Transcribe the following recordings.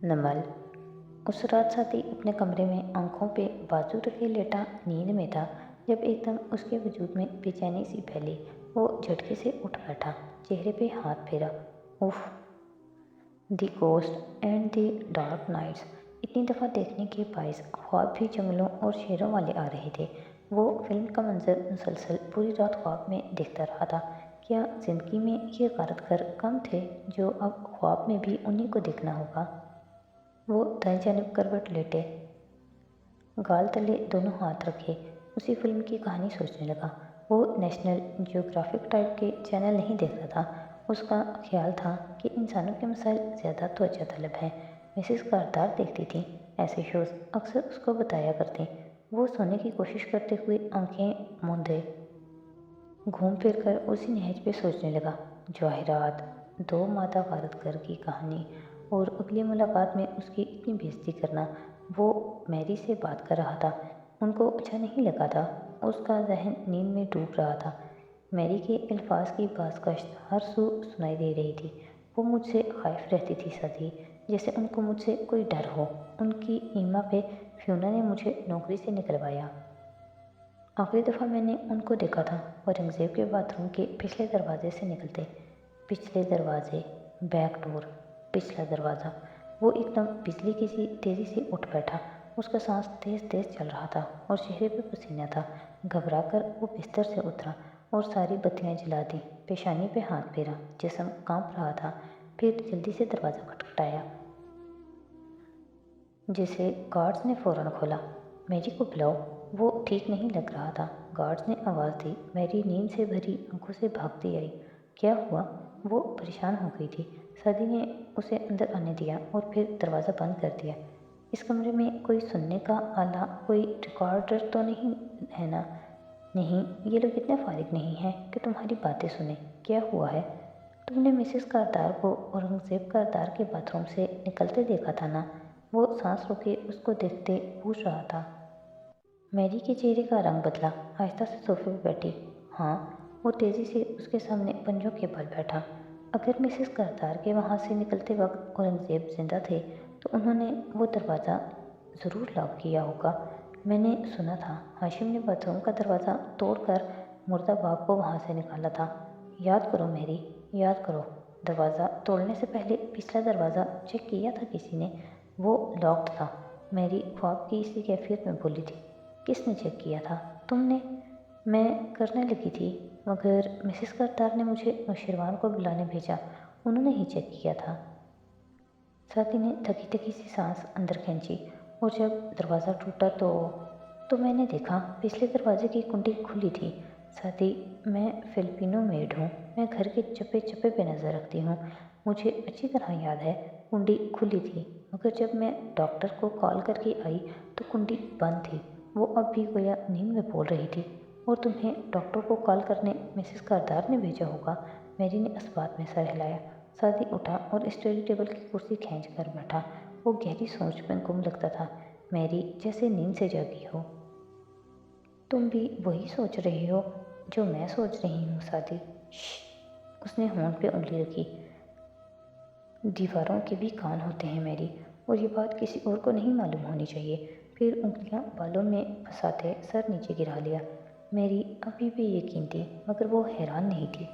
नमल। उस रात साथी अपने कमरे में आंखों पे बाजू रखे लेटा नींद में था जब एकदम उसके वजूद में बेचैनी सी फैली। वो झटके से उठ बैठा, चेहरे पे हाथ फेरा। उफ, the ghost and the dark knights. इतनी दफ़ा देखने के बायस ख्वाब भी जंगलों और शेरों वाले आ रहे थे। वो फिल्म का मंजर मुसलसल पूरी रात ख्वाब में देखता रहा था। क्या जिंदगी में ये गलत कर कम थे जो अब ख्वाब में भी उन्हीं को देखना होगा। वो दाएं जानिब करवट लेटे, गाल तले दोनों हाथ रखे, उसी फिल्म की कहानी सोचने लगा। वो नेशनल जियोग्राफिक टाइप के चैनल नहीं देखता था। उसका ख्याल था कि इंसानों के मसाइल ज़्यादा त्वचा तलब हैं। मिसेस कारदार देखती थी, ऐसे शोज़ अक्सर उसको बताया करते। वो सोने की कोशिश करते हुए आंखें मूंदे घूम फिर कर उसी नहज पे सोचने लगा। जवाहिरात, दो मादा वारदगर की कहानी और अगली मुलाकात में उसकी इतनी बेइज्जती करना। वो मैरी से बात कर रहा था, उनको अच्छा नहीं लगा था। उसका जहन नींद में डूब रहा था। मैरी के अल्फाज की बाज़गश्त हर सू सुनाई दे रही थी। वो मुझसे खौफ रहती थी सदी, जैसे उनको मुझसे कोई डर हो। उनकी ईमा पे फ्यूना ने मुझे नौकरी से निकलवाया। आखिरी दफ़ा मैंने उनको देखा था औरंगज़ेब के बाथरूम के पिछले दरवाजे से निकलते। पिछले दरवाजे, बैक डोर, पिछला दरवाज़ा। वो एकदम बिजली की सी तेज़ी से उठ बैठा। उसका सांस तेज़ तेज़ चल रहा था और चेहरे पे पसीना था। घबरा कर वो बिस्तर से उतरा और सारी बत्तियां जला दी। पेशानी पे हाथ फेरा, जिस्म कांप रहा था। फिर जल्दी से दरवाज़ा खटखटाया, जिसे गार्ड्स ने फ़ौरन खोला। मैरी को बुलाओ, वो ठीक नहीं लग रहा था। गार्ड्स ने आवाज़ दी। मैरी नींद से भरी आंखों से भागती आई। क्या हुआ? वो परेशान हो गई थी। सदी ने उसे अंदर आने दिया और फिर दरवाज़ा बंद कर दिया। इस कमरे में कोई सुनने का आला, कोई रिकॉर्डर तो नहीं है ना? नहीं, ये लोग इतने फारिग नहीं हैं कि तुम्हारी बातें सुने। क्या हुआ है? तुमने मिसेस कारदार को औरंगज़ेब कारदार के बाथरूम से निकलते देखा था ना? वो सांस रोके उसको देखते पूछ रहा था। मैरी के चेहरे का रंग बदला, आहिस्ता से सोफे पर बैठी। हाँ। वो तेज़ी से उसके सामने पंजों के बल बैठा। अगर मिसेस कारदार के वहाँ से निकलते वक्त औरंगज़ेब जिंदा थे तो उन्होंने वो दरवाज़ा ज़रूर लॉक किया होगा। मैंने सुना था हाशिम ने बाथरूम का दरवाज़ा तोड़कर मुर्दा बाप को वहाँ से निकाला था। याद करो मैरी, याद करो। दरवाज़ा तोड़ने से पहले पिछला दरवाज़ा चेक किया था किसी ने? वो लॉक्ड था। मैरी ख्वाब की इसी कैफियत में बोली थी। किसने चेक किया था? तुमने? मैं करने लगी थी, मगर मिसेस करतार ने मुझे नौशरवान को बुलाने भेजा। उन्होंने ही चेक किया था। साथी ने थकी थकी सी सांस अंदर खींची। और जब दरवाज़ा टूटा तो मैंने देखा पिछले दरवाजे की कुंडी खुली थी। साथी, मैं फिलिपिनो मेड हूँ। मैं घर के चप्पे चप्पे पे नज़र रखती हूँ। मुझे अच्छी तरह याद है कुंडी खुली थी, मगर जब मैं डॉक्टर को कॉल करके आई तो कुंडी बंद थी। वो अब भी गोया नींद में बोल रही थी। और तुम्हें डॉक्टर को कॉल करने मिसेस कारदार ने भेजा होगा। मैरी ने इस्बात में सर हिलाया। सादी उठा और स्टडी टेबल की कुर्सी खींच कर बैठा। वो गहरी सोच में गुम लगता था। मैरी जैसे नींद से जागी हो। तुम भी वही सोच रही हो जो मैं सोच रही हूँ सादी। श्श। उसने होंठ पे उंगली रखी। दीवारों के भी कान होते हैं मैरी, और ये बात किसी और को नहीं मालूम होनी चाहिए। फिर उंगलियां बालों में फंसाते सर नीचे गिरा लिया। मेरी अभी भी यकीन थी, मगर वो हैरान नहीं थी।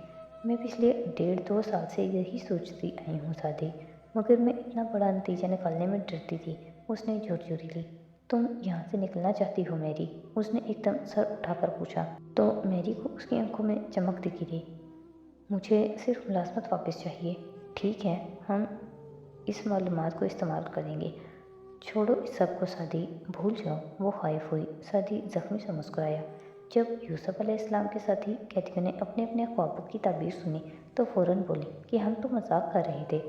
मैं पिछले 1.5-2 साल से यही सोचती आई हूँ सादी, मगर मैं इतना बड़ा नतीजा निकालने में डरती थी। उसने झुरझुरी ली। तुम यहाँ से निकलना चाहती हो मैरी? उसने एकदम सर उठाकर पूछा। तो मैरी को उसकी आंखों में चमक दिखी थी। मुझे सिर्फ मुलाजमत वापस चाहिए। ठीक है, हम इस मालूमात को इस्तेमाल करेंगे। छोड़ो इस सब को सादी, भूल जाओ। वो खाइफ हुई। सादी जख्मी से मुस्कुराया। जब यूसुफ अलैहिस्सलाम के साथी कैदियों ने अपने अपने ख्वाबों की ताबीर सुनी तो फ़ौरन बोली कि हम तो मजाक कर रहे थे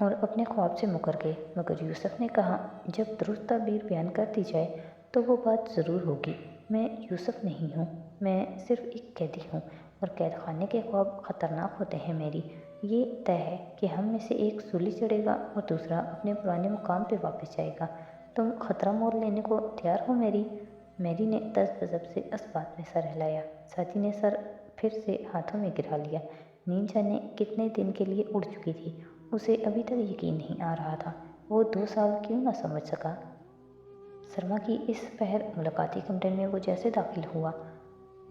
और अपने ख्वाब से मुकर गए। मगर यूसुफ ने कहा, जब दुरुस्त ताबीर बयान कर दी जाए तो वो बात ज़रूर होगी। मैं यूसुफ नहीं हूँ, मैं सिर्फ एक कैदी हूँ, और कैद खाने के ख्वाब ख़तरनाक होते हैं मेरी। ये तय है कि हम में से एक सूली चढ़ेगा और दूसरा अपने पुराने मुकाम पे वापस जाएगा। तुम खतरा मोल लेने को तैयार हो मेरी? मैरी ने तज बजब से इस बात में सर हिलाया। साथी ने सर फिर से हाथों में गिरा लिया। नींद जाने कितने दिन के लिए उड़ चुकी थी उसे अभी तक यकीन नहीं आ रहा था। वो 2 साल क्यों ना समझ सका। शर्मा की इस पहर मुलाकाती कमरे में वो जैसे दाखिल हुआ,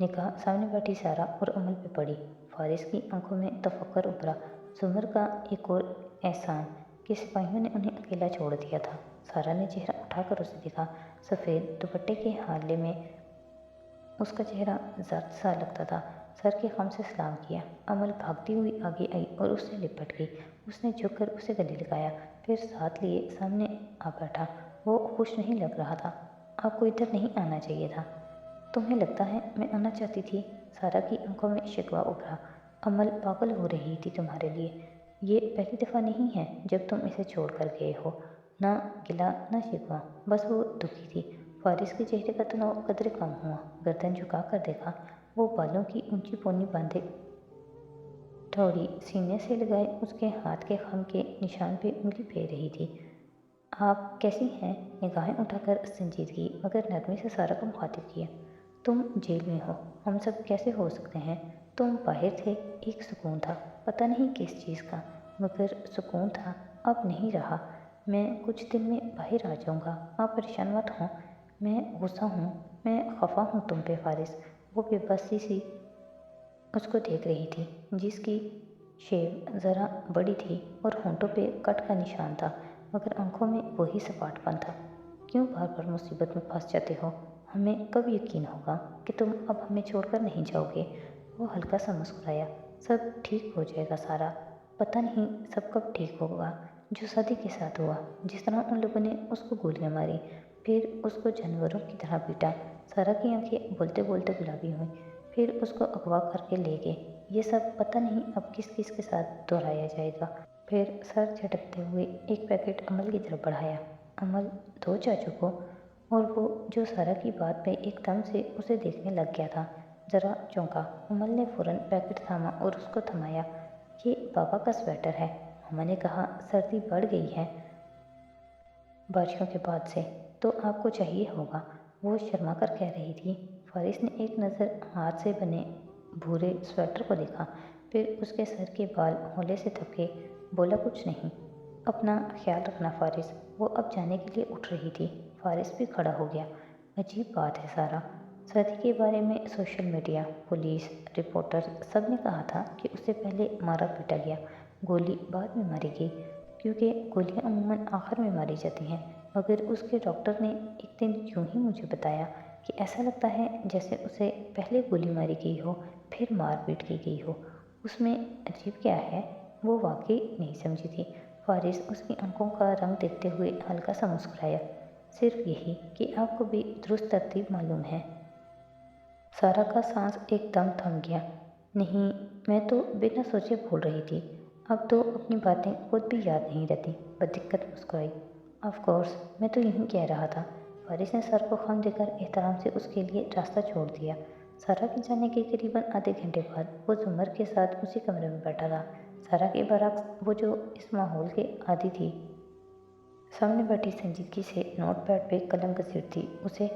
निगाह सामने बैठी सारा और अमल पे पड़ी। फारिस की आंखों में तफक्कुर उभरा। जुमर का एक और एहसान कि सिपाहियों ने उन्हें अकेला छोड़ दिया था। सारा ने चेहरा उठाकर उसे देखा। सफ़ेद दुपट्टे के हाले में उसका चेहरा जर्द सा लगता था। सर के खम से सलाम किया। अमल भागती हुई आगे आई और उससे लिपट गई। उसने झुककर उसे गले लगाया, फिर साथ लिए सामने आ बैठा। वो खुश नहीं लग रहा था। आपको इधर नहीं आना चाहिए था। तुम्हें लगता है मैं आना चाहती थी? सारा की आंखों में शिकवा उभरा। अमल पागल हो रही थी तुम्हारे लिए। ये पहली दफ़ा नहीं है जब तुम इसे छोड़ कर गए हो। ना गिला ना शिकवा, बस वो दुखी थी। फारिस के चेहरे का तनाव कदरे कम हुआ। गर्दन झुका कर देखा। वो बालों की ऊंची पोनी बांधे थोड़ी सीने से लगाए उसके हाथ के खम के निशान पे उंगली फेर रही थी। आप कैसी हैं? निगाहें उठाकर संजीदगी मगर नरमी से सारा को मुखातिब किया। तुम जेल में हो, हम सब कैसे हो सकते हैं? तुम बाहर थे, एक सुकून था, पता नहीं किस चीज़ का, मगर सुकून था, अब नहीं रहा। मैं कुछ दिन में बाहर आ जाऊंगा, आप परेशान मत हों। मैं गुस्सा हूँ, मैं खफा हूँ तुम पे फारिस। वो बेबसी सी उसको देख रही थी, जिसकी शेव ज़रा बड़ी थी और होंठों पे कट का निशान था, मगर आंखों में वही सपाटपन था। क्यों बार बार मुसीबत में फंस जाते हो? हमें कब यकीन होगा कि तुम अब हमें छोड़कर नहीं जाओगे? वो हल्का सा मुस्कुराया। सब ठीक हो जाएगा सारा। पता नहीं सब कब ठीक होगा। जो सदी के साथ हुआ, जिस तरह उन लोगों ने उसको गोलियां मारी, फिर उसको जानवरों की तरह पीटा। सारा की आंखें बोलते बोलते गुलाबी हुई। फिर उसको अगवा करके ले गए। ये सब पता नहीं अब किस किस के साथ दोहराया जाएगा। फिर सर झटकते हुए एक पैकेट अमल की तरफ बढ़ाया। अमल 2 चाचू को, और वो जो सारा की बात पे एकदम से उसे देखने लग गया था, ज़रा चौंका। अमल ने फ़ौरन पैकेट थामा और उसको थमाया। ये पापा का स्वेटर है। मामा ने कहा सर्दी बढ़ गई है बारिशों के बाद से, तो आपको चाहिए होगा। वो शर्मा कर कह रही थी। फारिस ने एक नज़र हाथ से बने भूरे स्वेटर को देखा, फिर उसके सर के बाल हौले से थपके। बोला कुछ नहीं। अपना ख्याल रखना फारिस। वो अब जाने के लिए उठ रही थी। फारिस भी खड़ा हो गया। अजीब बात है सारा, सदी के बारे में सोशल मीडिया, पुलिस, रिपोर्टर सब ने कहा था कि उसे पहले मारा पीटा गया, गोली बाद में मारी गई, क्योंकि गोलियां अमूमन आखिर में मारी जाती हैं। मगर उसके डॉक्टर ने एक दिन यूं ही मुझे बताया कि ऐसा लगता है जैसे उसे पहले गोली मारी गई हो, फिर मार पीट की गई हो। उसमें अजीब क्या है? वो वाकई नहीं समझी थी। फारिस उसकी आंखों का रंग देखते हुए हल्का सा मुस्कुराया। सिर्फ यही कि आपको भी दुरुस्त तरतीब मालूम है। सारा का सांस एकदम थम गया। नहीं, मैं तो बिना सोचे बोल रही थी। अब तो अपनी बातें खुद भी याद नहीं रहती। बदिक्कत मुस्कुराई। ऑफ कोर्स, मैं तो यूं ही कह रहा था। फारिस ने सर को खम देकर एहतराम से उसके लिए रास्ता छोड़ दिया। सारा के जाने के करीबन आधे घंटे बाद वो जुमर के साथ उसी कमरे में बैठा था। सारा के बरक्स वो जो इस माहौल के आदी थी, सामने बैठी संजीदगी से नोटपैड पे कलम घसीटती उसे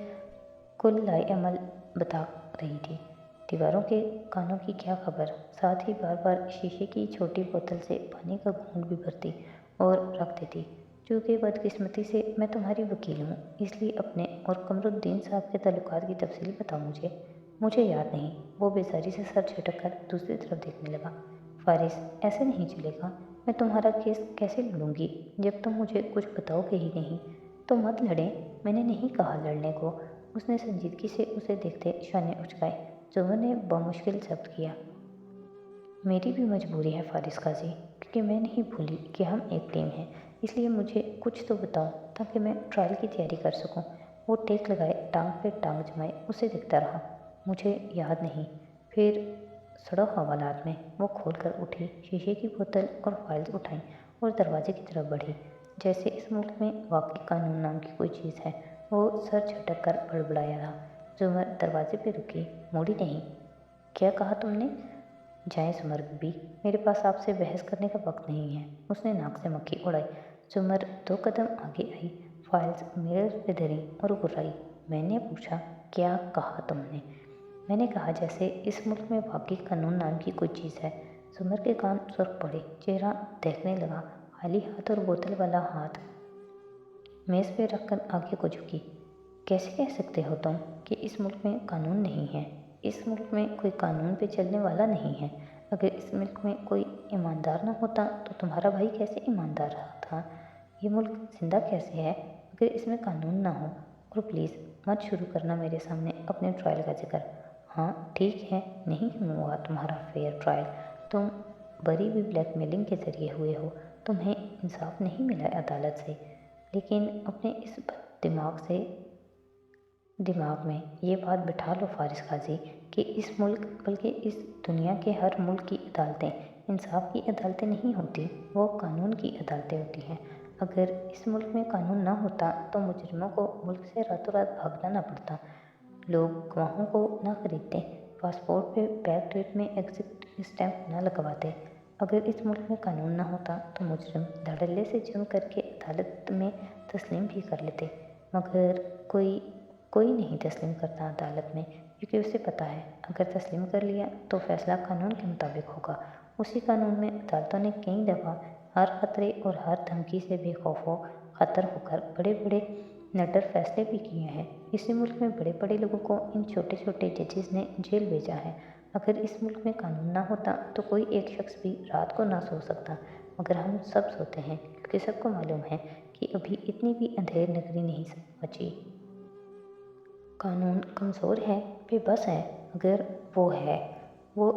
कुल लाई अमल बता रही थी। दीवारों के कानों की क्या खबर। साथ ही बार बार शीशे की छोटी बोतल से पानी का घूंट भी भरती और रख देती। चूँकि बदकिस्मती से मैं तुम्हारी वकील हूँ, इसलिए अपने और कमरुद्दीन साहब के ताल्लुकात की तफसील बताओ मुझे। मुझे याद नहीं। वो बेजारी से सर झटक कर दूसरी तरफ देखने लगा। फारिस, ऐसे नहीं चलेगा। मैं तुम्हारा केस कैसे लड़ूंगी जब तुम मुझे कुछ बताओगे ही नहीं? तो मत लड़ें, मैंने नहीं कहा लड़ने को। उसने संजीदगी से उसे देखते शाने उचकाए। जुमर ने बमुश्किल जब्त किया। मेरी भी मजबूरी है फारिस काजी, क्योंकि मैं नहीं भूली कि हम एक टीम हैं। इसलिए मुझे कुछ तो बताओ ताकि मैं ट्रायल की तैयारी कर सकूं। वो टेक लगाए टांग पे टांग जमाए उसे देखता रहा। मुझे याद नहीं। फिर सड़क हवालात में वो खोल कर उठी, शीशे की बोतल और फाइल्स उठाई और दरवाजे की तरफ बढ़ी, जैसे इस मुल्क में वाकई कानून नाम की कोई चीज़ है। वो सर झटक कर बड़बड़ाया था। जुमर दरवाजे पे रुकी, मुड़ी नहीं। क्या कहा तुमने? जाएं जुमर बीबी, मेरे पास आपसे बहस करने का वक्त नहीं है। उसने नाक से मक्खी उड़ाई। जुमर 2 कदम आगे आई, फाइल्स मिरर पे धरी और घुर्राई। मैंने पूछा, क्या कहा तुमने? मैंने कहा जैसे इस मुल्क में वाकई कानून नाम की कोई चीज़ है। सुमर के कान सुर्ख पड़े, चेहरा देखने लगा, खाली हाथ और बोतल वाला हाथ मेज़ पे रखकर आगे को झुकी। कैसे कह सकते हो तुम कि इस मुल्क में कानून नहीं है? इस मुल्क में कोई कानून पे चलने वाला नहीं है। अगर इस मुल्क में कोई ईमानदार न होता तो तुम्हारा भाई कैसे ईमानदार रहा था? ये मुल्क जिंदा कैसे है अगर इसमें कानून ना हो? और प्लीज़ मत शुरू करना मेरे सामने अपने ट्रायल का जिक्र। हाँ ठीक है, नहीं हुआ तुम्हारा फेयर ट्रायल। तुम बरी भी ब्लैकमेलिंग के ज़रिए हुए हो। तुम्हें इंसाफ नहीं मिला अदालत से। लेकिन अपने इस दिमाग में ये बात बिठा लो फारिस काजी कि इस मुल्क बल्कि इस दुनिया के हर मुल्क की अदालतें इंसाफ की अदालतें नहीं होती, वो कानून की अदालतें होती हैं। अगर इस मुल्क में कानून ना होता तो मुजरिमों को मुल्क से रातों रात भागना ना पड़ता, लोग गवाहों को ना खरीदते, पासपोर्ट पे बैक डेट में एग्जिट स्टैंप ना लगवाते। अगर इस मुल्क में कानून ना होता तो मुजरिम धड़ल्ले से जुर्म करके अदालत में तस्लीम भी कर लेते, मगर कोई नहीं तस्लीम करता अदालत में, क्योंकि उसे पता है अगर तस्लीम कर लिया तो फैसला कानून के मुताबिक होगा। उसी कानून में अदालतों ने कई दफ़ा हर खतरे और हर धमकी से बेखौफ खतर होकर बड़े बड़े निडर फैसले भी किए हैं। इसी मुल्क में बड़े बड़े लोगों को इन छोटे छोटे जजेस ने जेल भेजा है। अगर इस मुल्क में कानून ना होता तो कोई एक शख्स भी रात को ना सो सकता, मगर हम सब सोते हैं क्योंकि सबको मालूम है कि अभी इतनी भी अंधेर नगरी नहीं बची। कानून कमज़ोर है, बेबस है, अगर वो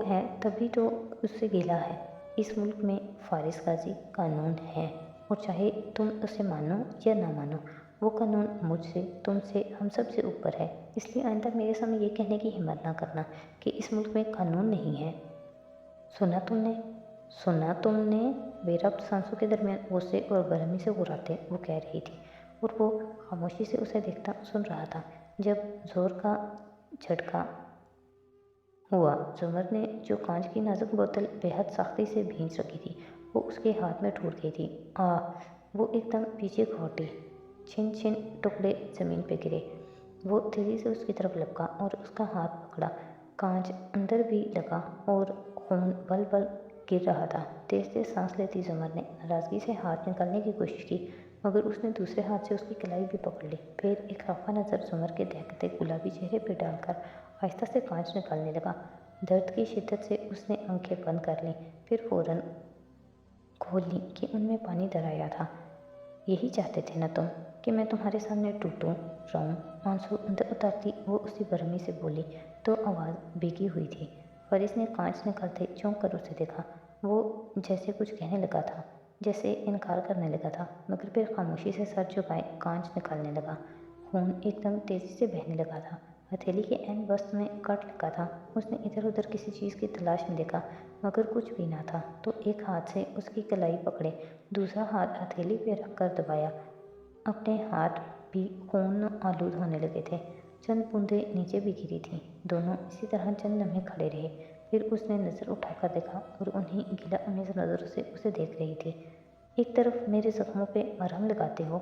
है तभी तो उससे गिला है। इस मुल्क में फारिस काजी कानून है, और चाहे तुम उसे मानो या ना मानो, वो कानून मुझसे, तुमसे, हम सब से ऊपर है। इसलिए आइंदा मेरे सामने ये कहने की हिम्मत ना करना कि इस मुल्क में कानून नहीं है। सुना तुमने? बेरब्त सांसों के दरमियान गुस्से और गर्मी से गुर्राते वो कह रही थी, और वो खामोशी से उसे देखता सुन रहा था। जब जोर का झटका हुआ, जुमर ने जो कांच की नाजुक बोतल बेहद सख्ती से भींच रखी थी वो उसके हाथ में टूट गई थी। वो एकदम पीछे घोटी, छिन छिन टुकड़े जमीन पे गिरे। वो तेजी से उसकी तरफ लपका और उसका हाथ पकड़ा। कांच अंदर भी लगा और खून बल बल गिर रहा था। तेज तेज सांस लेती जुमर ने नाराज़गी से हाथ निकालने की कोशिश की, मगर उसने दूसरे हाथ से उसकी कलाई भी पकड़ ली। फिर एक खफा नज़र जुमर के दहकते गुलाबी चेहरे पर डालकर आहिस्ता से कांच निकालने लगा। दर्द की शिद्दत से उसने आंखें बंद कर लीं, फिर फौरन खोल ली कि उनमें पानी भर आया था। यही चाहते थे ना तुम कि मैं तुम्हारे सामने टूटूं, रोऊं, आंसू अंदर उतारती? वो उसी बरमी से बोली तो आवाज़ भीगी हुई थी। फरिस ने कांच निकालते चौंक कर उसे देखा। वो जैसे कुछ कहने लगा था, जैसे इनकार करने लगा था, मगर फिर खामोशी से सर झुकाए कांच निकालने लगा। खून एकदम तेज़ी से बहने लगा था। हथेली के ऐन वस्त में कट लगा था। उसने इधर उधर किसी चीज़ की तलाश में देखा, मगर कुछ भी ना था, तो एक हाथ से उसकी कलाई पकड़े, दूसरा हाथ हथेली पे रखकर दबाया। अपने हाथ भी खून आलूद होने लगे थे। चंद बूंदें नीचे भी गिरी थीं। दोनों इसी तरह चंद लम्हे खड़े रहे। फिर उसने नज़र उठाकर देखा और उन्हीं गिला अमीज़ नज़रों से उसे देख रही थी। एक तरफ मेरे जख्मों पे मरहम लगाते हो,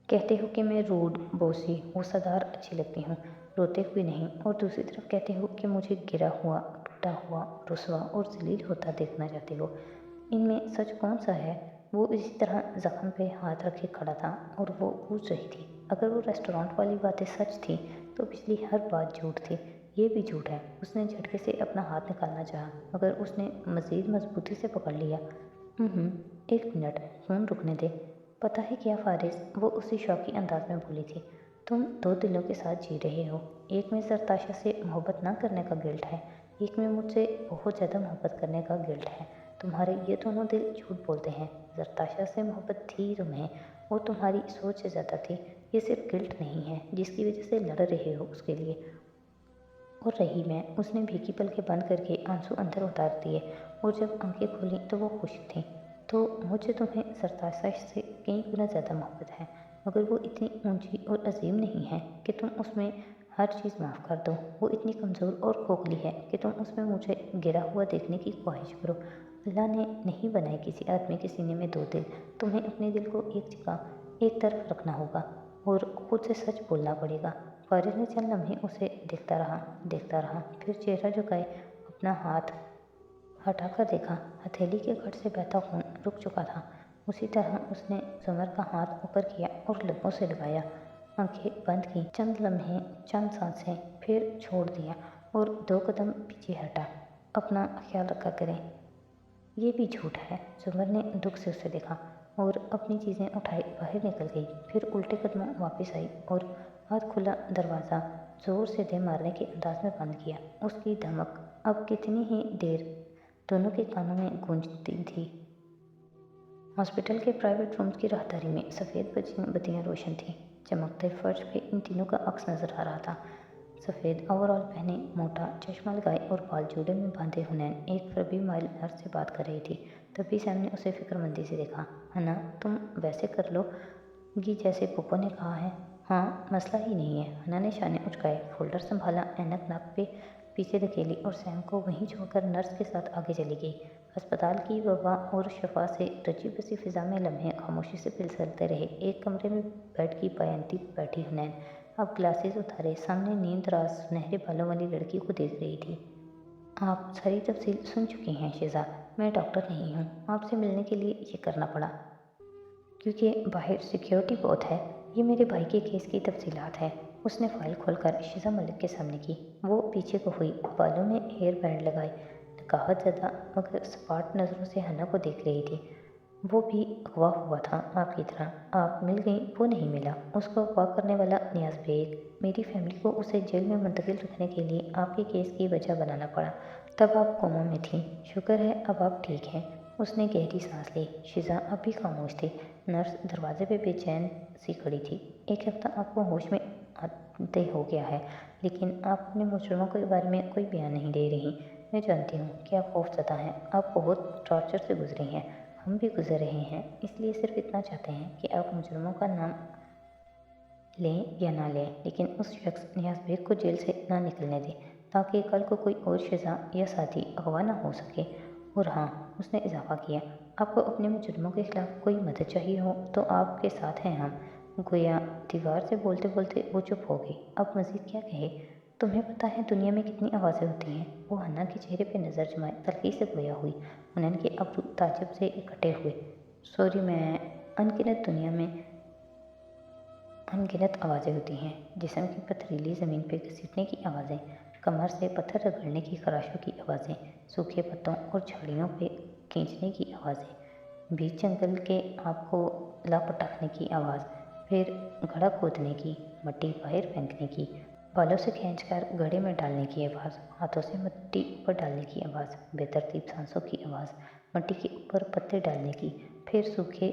कहते हो कि मैं रूड, बोसी, मूसाधार अच्छी लगती हूँ, रोते हुए नहीं, और दूसरी तरफ कहते हो कि मुझे गिरा हुआ, टूटा हुआ, रुसवा और जलील होता देखना चाहते हो। इनमें सच कौन सा है? वो इसी तरह जख्म पे हाथ रखे खड़ा था और वो पूछ रही थी। अगर वो रेस्टोरेंट वाली बातें सच थी तो पिछली हर बात झूठ थी। ये भी झूठ है। उसने झटके से अपना हाथ निकालना चाहा, मगर उसने मज़ीद मजबूती से पकड़ लिया। एक मिनट, खून रुकने दे। पता है क्या फारिस, वो उसी शौकी अंदाज में बोली थी, तुम दो दिलों के साथ जी रहे हो। एक में सरताशा से मोहब्बत ना करने का गिल्ट है, एक में मुझसे बहुत ज़्यादा मोहब्बत करने का गिल्ट है। तुम्हारे ये दोनों दिल झूठ बोलते हैं। सरताशा से मोहब्बत थी तुम्हें, वो तुम्हारी सोच से ज़्यादा थी। ये सिर्फ गिल्ट नहीं है जिसकी वजह से लड़ रहे हो उसके लिए। और रही मैं, उसने भीगी पलकें बंद करके आंसू अंदर उतार दिए, और जब आंखें खोली तो वो खुश थी। तो मुझे तुम्हें सरताशा से कई गुना ज़्यादा मोहब्बत है, मगर वो इतनी ऊंची और अजीम नहीं है कि तुम उसमें हर चीज़ माफ़ कर दो। वो इतनी कमज़ोर और खोखली है कि तुम उसमें मुझे गिरा हुआ देखने की ख्वाहिश करो। अल्लाह ने नहीं बनाए किसी आदमी के सीने में दो दिल। तुम्हें अपने दिल को एक जगह, एक तरफ रखना होगा और खुद से सच बोलना पड़ेगा। फारिस ने चंद लम्हे उसे देखता रहा, फिर चेहरा झुकाए अपना हाथ हटाकर देखा, हथेली के गढ़ से बहता खून रुक चुका था। उसी तरह उसने जुमर का हाथ ऊपर किया और लबों से लगाया। आंखें बंद की, चंद लम्हे, चंद सांसें, फिर छोड़ दिया और 2 कदम पीछे हटा। अपना ख्याल रखा करें। ये भी झूठ है। जुमर ने दुख से उसे देखा और अपनी चीज़ें उठाई बाहर निकल गई। फिर उल्टे कदमों वापस आई और हाथ खुला दरवाज़ा ज़ोर से दे मारने के अंदाज में बंद किया। उसकी धमक अब कितनी ही देर दोनों के कानों में गूंजती थी। हॉस्पिटल के प्राइवेट रूम्स की राहदारी में सफ़ेद बत्तियाँ रोशन थीं। चमकते फर्श पे इन तीनों का अक्स नजर आ रहा था। सफ़ेद ओवरऑल पहने, मोटा चश्मा लगाए और बाल जूड़े में बांधे हुनैन एक फीमेल नर्स से बात कर रही थी। तभी सैम ने उसे फिक्रमंदी से देखा। हन्ना, तुम वैसे कर लो गी जैसे पोपो ने कहा है। हाँ, मसला ही नहीं है। हन्ना ने शाने उचकाए, फोल्डर संभाला, ऐनक नाक पे पीछे धकेली और सैम को वहीं छोड़कर नर्स के साथ आगे चली गई। अस्पताल की वबा और शफा से रची बसी फिजा में लम्हे खामोशी से फिसलते रहे। एक कमरे में बेड की पायंती बैठी हुनैन अब ग्लासेस उतारे सामने नींदराज सुनहरे बालों वाली लड़की को देख रही थी। आप सारी तफसील सुन चुकी हैं शिजा। मैं डॉक्टर नहीं हूँ। आपसे मिलने के लिए ये करना पड़ा क्योंकि बाहर सिक्योरिटी बहुत है। ये मेरे भाई के केस की तफसीलात है। उसने फाइल खोलकर शिजा मलिक के सामने की। वो पीछे को हुई, बालों में हेयर बैंड लगाए, नकाहत ज़्यादा मगर सपाट नज़रों से हन्ना को देख रही थी। वो भी अगवा हुआ था आपकी तरह। आप मिल गई, वो नहीं मिला। उसको अगवा करने वाला नियाज़ बेग। मेरी फैमिली को उसे जेल में मुंतकिल रखने के लिए आपके केस की वजह बनाना पड़ा। तब आप कोमा में थी। शुक्र है अब आप ठीक हैं। उसने गहरी सांस ली। शिजा अब भी खामोश थी। नर्स दरवाजे पे बेचैन सी खड़ी थी। 1 हफ्ता आपको होश में आते हो गया है, लेकिन आप अपने मुजरिमों के बारे में कोई बयान नहीं दे रही। मैं जानती हूँ कि आप खौफज़दा हैं। आप बहुत टॉर्चर से गुजरी हैं, हम भी गुजर रहे हैं। इसलिए सिर्फ इतना चाहते हैं कि आप मुजरिमों का नाम लें या ना लें, लेकिन उस शख्स नियाज़ बेग को जेल से ना निकलने दें, ताकि कल को कोई और शिजा या साथी अगवा ना हो सके। और हाँ, उसने इजाफा किया, आपको अपने मुजरिमों के खिलाफ कोई मदद चाहिए हो तो आपके साथ हैं हम। गोया दीवार से बोलते बोलते वो चुप हो गई। अब मज़ीद क्या कहे। तुम्हें पता है दुनिया में कितनी आवाज़ें होती हैं। वो हन्ना के चेहरे पे नज़र जमाए तल्खी से गोया हुई। हुनैन के अब्रू ताज्जुब से इकट्ठे हुए। सॉरी, मैं अनगिनत दुनिया में अनगिनत आवाज़ें होती हैं। जिस्म की पथरीली ज़मीन पे घसीटने की आवाज़ें, कमर से पत्थर रगड़ने की खराशों की आवाज़ें, सूखे पत्तों और झाड़ियों पे खींचने की आवाज़ें, बीच जंगल के आग को लापटाखने की आवाज़, फिर गड्ढा खोदने की, मट्टी बाहर फेंकने की, बालों से खींचकर गड्ढे में डालने की आवाज़, हाथों से मिट्टी ऊपर डालने की आवाज़, बेतरतीब सांसों की आवाज़, मट्टी के ऊपर पत्ते डालने की, फिर सूखे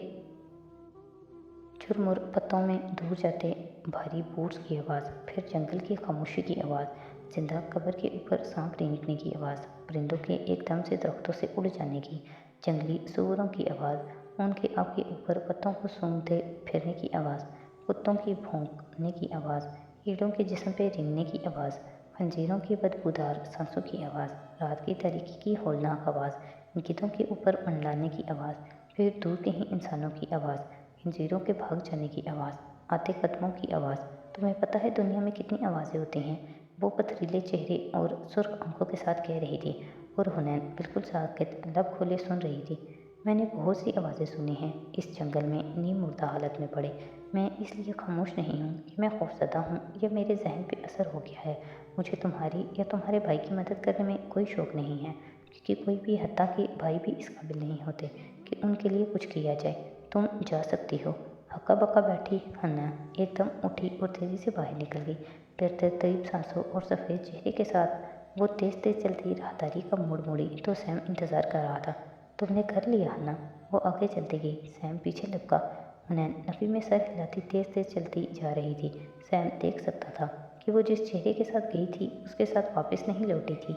चुरमुर पत्तों में दूर जाते भारी बूट्स की आवाज़, फिर जंगल की खामोशी की आवाज़, जिंदा कब्र के ऊपर सांप रेंगने की आवाज़, परिंदों के एकदम से दरख्तों से उड़ जाने की, जंगली सूअरों की आवाज़, उनके आपके ऊपर पत्तों को सूंघते फिरने की आवाज़, कुत्तों की भौंकने की आवाज़, कीड़ों के जिस्म पे रेंगने की आवाज़, खंजीरों की बदबूदार सांसों की आवाज़, रात की तारीकी की हौलनाक आवाज़, गिद्धों के ऊपर मंडलाने की आवाज़, फिर दूर कहीं इंसानों की आवाज़, खंजीरों के भाग जाने की आवाज़, आते कदमों की आवाज़। तुम्हें पता है दुनिया में कितनी आवाज़ें होती हैं। वो पथरीले चेहरे और सुर्ख आंखों के साथ कह रही थी और हुनैन बिल्कुल साकित, लब खोले सुन रही थी। मैंने बहुत सी आवाज़ें सुनी हैं इस जंगल में नीम मुर्दा हालत में पड़े। मैं इसलिए खामोश नहीं हूँ कि मैं खौफज़दा हूँ या मेरे जहन पे असर हो गया है। मुझे तुम्हारी या तुम्हारे भाई की मदद करने में कोई शौक़ नहीं है, क्योंकि कोई भी, हत्ता कि भाई भी इस काबिल नहीं होते कि उनके लिए कुछ किया जाए। तुम जा सकती हो। हक्का बक्का बैठी हन्ना एकदम उठी और तेज़ी से बाहर निकल गई। तरतीब सांसों और सफ़ेद चेहरे के साथ वो तेज़ तेज़ चलती राहदारी का मोड़ मुड़ी तो सैम इंतज़ार कर रहा था। तुमने कर लिया हन्ना। वो आगे चलती गई, सैम पीछे लपका। हुनैन नफ़ी में सर हिलाती तेज़ तेज़ चलती जा रही थी। सैम देख सकता था कि वो जिस चेहरे के साथ गई थी उसके साथ वापस नहीं लौटी थी।